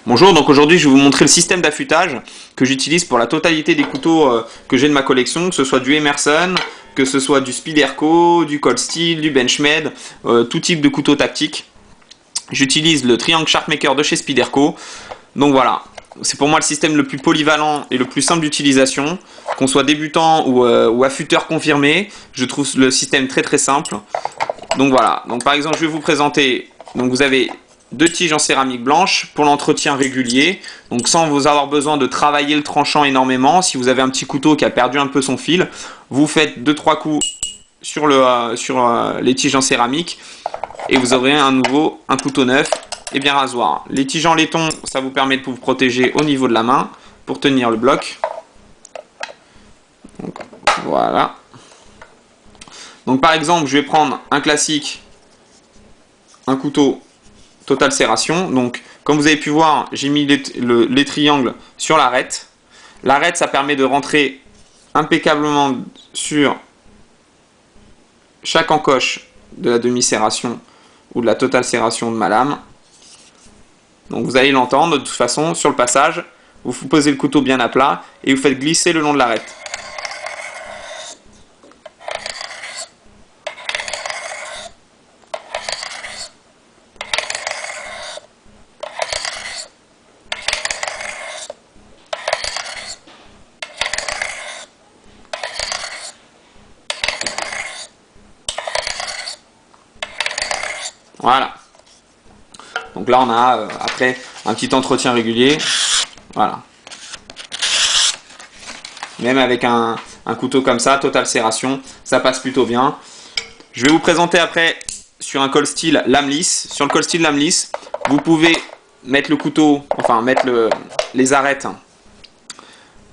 Bonjour, donc aujourd'hui je vais vous montrer le système d'affûtage que j'utilise pour la totalité des couteaux que j'ai de ma collection, que ce soit du Emerson, que ce soit du Spyderco, du Cold Steel, du Benchmade, tout type de couteau tactique. J'utilise le Triangle Sharpmaker de chez Spyderco. Donc voilà, c'est pour moi le système le plus polyvalent et le plus simple d'utilisation. Qu'on soit débutant ou affûteur confirmé, je trouve le système très simple. Donc voilà, donc par exemple je vais vous présenter, donc vous avez deux tiges en céramique blanche pour l'entretien régulier, donc sans vous avoir besoin de travailler le tranchant énormément. Si vous avez un petit couteau qui a perdu un peu son fil, vous faites 2-3 coups sur les tiges en céramique et vous aurez un couteau neuf et bien rasoir. Les tiges en laiton, ça vous permet de vous protéger au niveau de la main pour tenir le bloc. Donc, voilà. Donc par exemple, je vais prendre un classique, un couteau Total Serration. Donc comme vous avez pu voir, j'ai mis les triangles sur l'arête. L'arête, ça permet de rentrer impeccablement sur chaque encoche de la demi-serration ou de la Total Serration de ma lame. Donc vous allez l'entendre de toute façon sur le passage. Vous posez le couteau bien à plat et vous faites glisser le long de l'arête. Voilà. Donc là on a après un petit entretien régulier. Voilà. Même avec un couteau comme ça, Total Serration, ça passe plutôt bien. Je vais vous présenter après sur un Cold Steel lame lisse. Sur le Cold Steel lame lisse, vous pouvez mettre le couteau, enfin mettre les arêtes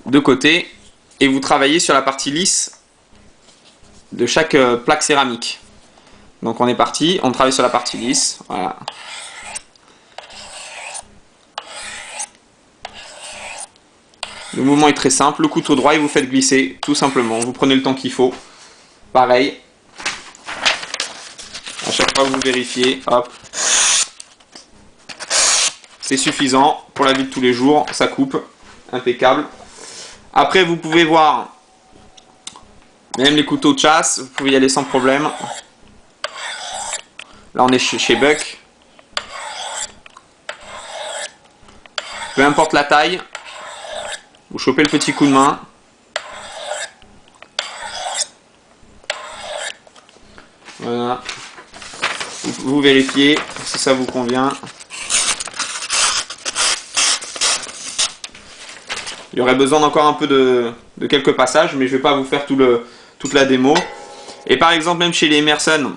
de côté et vous travaillez sur la partie lisse de chaque plaque céramique. Donc on est parti, on travaille sur la partie lisse, voilà. Le mouvement est très simple, le couteau droit et vous faites glisser, tout simplement. Vous prenez le temps qu'il faut. Pareil. À chaque fois vous vérifiez, hop. C'est suffisant pour la vie de tous les jours, ça coupe, impeccable. Après vous pouvez voir, même les couteaux de chasse, vous pouvez y aller sans problème. Là on est chez Buck. Peu importe la taille, vous chopez le petit coup de main. Voilà. Vous vérifiez si ça vous convient. Il y aurait besoin d'encore un peu de quelques passages, mais je ne vais pas vous faire toute la démo. Et par exemple, même chez les Emerson,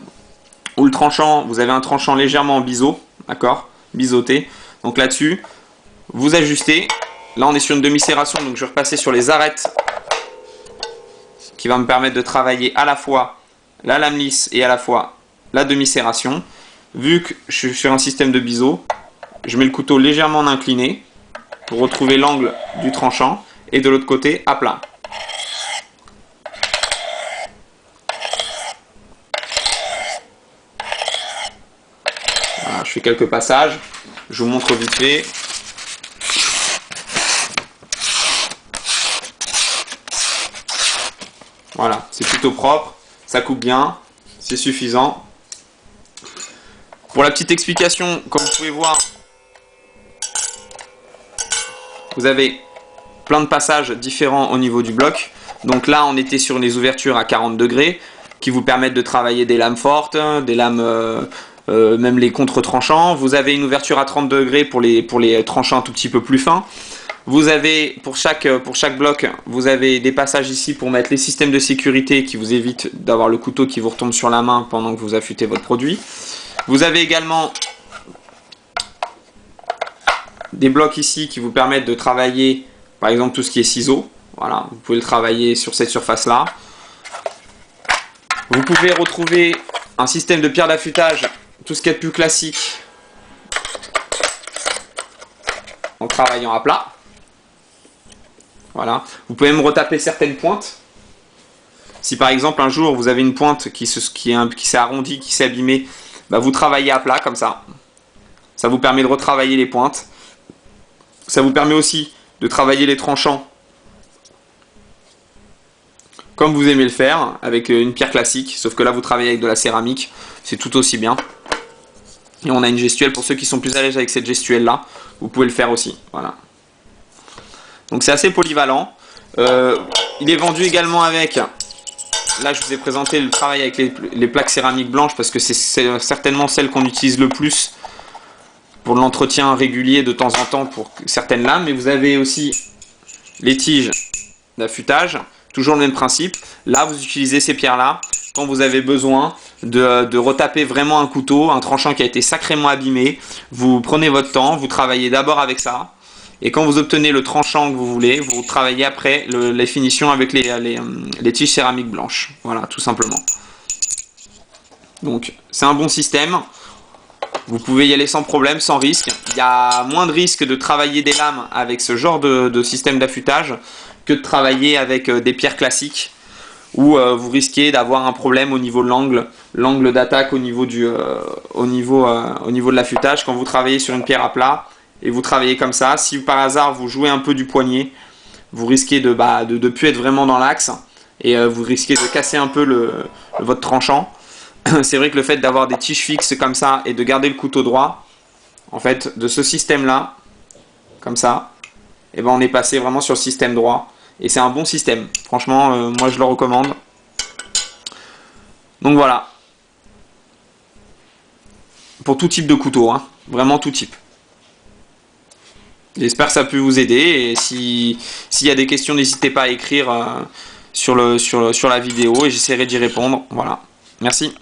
ou le tranchant, vous avez un tranchant légèrement en biseau, d'accord, biseauté. Donc là-dessus, vous ajustez. Là, on est sur une demi-serration, donc je vais repasser sur les arêtes qui va me permettre de travailler à la fois la lame lisse et à la fois la demi-serration. Vu que je suis sur un système de biseau, je mets le couteau légèrement incliné pour retrouver l'angle du tranchant et de l'autre côté à plat. Voilà, je fais quelques passages, je vous montre vite fait. Voilà, c'est plutôt propre, ça coupe bien, c'est suffisant. Pour la petite explication, comme vous pouvez voir, vous avez plein de passages différents au niveau du bloc. Donc là, on était sur les ouvertures à 40 degrés qui vous permettent de travailler des lames fortes, des lames, même les contre-tranchants. Vous avez une ouverture à 30 degrés pour les tranchants un tout petit peu plus fins. Vous avez, pour chaque bloc, vous avez des passages ici pour mettre les systèmes de sécurité qui vous évitent d'avoir le couteau qui vous retombe sur la main pendant que vous affûtez votre produit. Vous avez également des blocs ici qui vous permettent de travailler, par exemple, tout ce qui est ciseaux. Voilà, vous pouvez le travailler sur cette surface-là. Vous pouvez retrouver un système de pierre d'affûtage, tout ce qui est plus classique, en travaillant à plat. Voilà. Vous pouvez même retaper certaines pointes. Si par exemple un jour vous avez une pointe qui s'est arrondie, qui s'est abîmée, bah vous travaillez à plat comme ça. Ça vous permet de retravailler les pointes. Ça vous permet aussi de travailler les tranchants comme vous aimez le faire, avec une pierre classique, sauf que là vous travaillez avec de la céramique, c'est tout aussi bien. Et on a une gestuelle, pour ceux qui sont plus à l'aise avec cette gestuelle là, vous pouvez le faire aussi. Voilà. Donc c'est assez polyvalent. Il est vendu également avec, là je vous ai présenté le travail avec les plaques céramiques blanches, parce que c'est certainement celle qu'on utilise le plus pour l'entretien régulier de temps en temps pour certaines lames. Mais vous avez aussi les tiges d'affûtage. Toujours le même principe. Là, vous utilisez ces pierres-là quand vous avez besoin de retaper vraiment un couteau, un tranchant qui a été sacrément abîmé. Vous prenez votre temps, vous travaillez d'abord avec ça. Et quand vous obtenez le tranchant que vous voulez, vous travaillez après les finitions avec les tiges céramiques blanches. Voilà, tout simplement. Donc, c'est un bon système. Vous pouvez y aller sans problème, sans risque. Il y a moins de risque de travailler des lames avec ce genre de système d'affûtage que de travailler avec des pierres classiques où vous risquez d'avoir un problème au niveau de l'angle d'attaque au niveau de l'affûtage. Quand vous travaillez sur une pierre à plat et vous travaillez comme ça, si par hasard vous jouez un peu du poignet, vous risquez de plus être vraiment dans l'axe et vous risquez de casser un peu votre tranchant. C'est vrai que le fait d'avoir des tiges fixes comme ça et de garder le couteau droit, en fait, de ce système-là, comme ça, et ben on est passé vraiment sur le système droit. Et c'est un bon système. Franchement, moi je le recommande. Donc voilà. Pour tout type de couteau, hein. Vraiment tout type. J'espère que ça a pu vous aider. Et s'il y a des questions, n'hésitez pas à écrire sur la vidéo et j'essaierai d'y répondre. Voilà. Merci.